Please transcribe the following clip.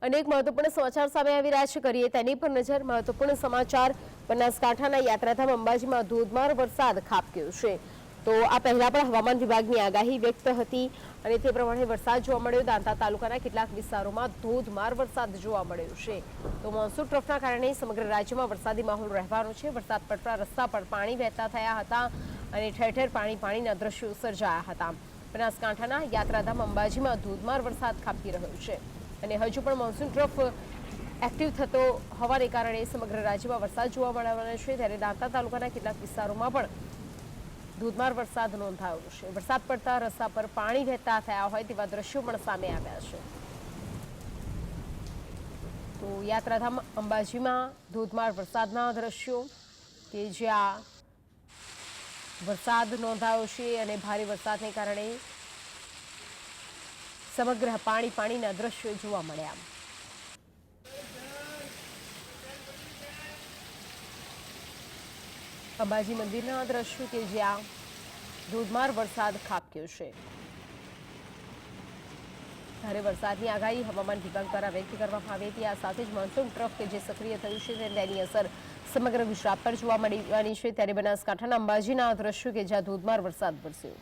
અનેક મહત્વપૂર્ણ સમાચાર સામે આવી રહ્યા છે, કરીએ તેની પર નજર। મહત્વપૂર્ણ સમાચાર બનાસકાંઠાના યાત્રાધામ અંબાજીમાં ધોધમાર વરસાદ ખાબક્યો છે। તો આ પહેલા પણ હવામાન વિભાગની આગાહી વ્યક્ત હતી અને તે પ્રમાણે વરસાદ જોવા મળ્યો। દાંતા તાલુકાના કેટલાક વિસ્તારોમાં ધોધમાર વરસાદ જોવા મળ્યો છે। તો મોન્સૂન ટ્રફના કારણે સમગ્ર રાજ્યમાં વરસાદી માહોલ રહેવાનો છે। વરસાદ પડતા રસ્તા પર પાણી વહેતા થયા હતા અને ઠેર ઠેર પાણીના દ્રશ્યો સર્જાયા હતા। બનાસકાંઠાના યાત્રાધામ અંબાજીમાં ધોધમાર વરસાદ ખાબકી રહ્યો છે અને હજુ પણ મોન્સૂન ટ્રફ એક્ટિવ થતો હોવાને કારણે સમગ્ર રાજ્યમાં વરસાદ જોવા મળવાનો છે। ત્યારે દાંતા તાલુકાના કેટલાક વિસ્તારોમાં પણ ધોધમાર વરસાદ નોંધાયો છે। વરસાદ પડતા રસ્તા પર પાણી વહેતા થયા હોય તેવા દ્રશ્યો પણ સામે આવ્યા છે। તો યાત્રાધામ અંબાજીમાં ધોધમાર વરસાદના દ્રશ્યો કે જ્યાં વરસાદ નોંધાયો છે અને ભારે વરસાદને કારણે સમગ્ર પાણીના દ્રશ્યો જોવા મળ્યા। અંબાજી મંદિરના દ્રશ્યો કે જ્યાં ધોધમાર વરસાદ ખાબક્યો છે। ભારે વરસાદની આગાહી હવામાન વિભાગ દ્વારા વ્યક્ત કરવામાં આવી હતી। આ સાથે જ મોન્સૂન ટ્રફ કે જે સક્રિય થયું છે તેની અસર સમગ્ર ગુજરાત પર જોવા મળવાની છે। ત્યારે બનાસકાંઠાના અંબાજીના દ્રશ્યો કે જ્યાં ધોધમાર વરસાદ વરસ્યો।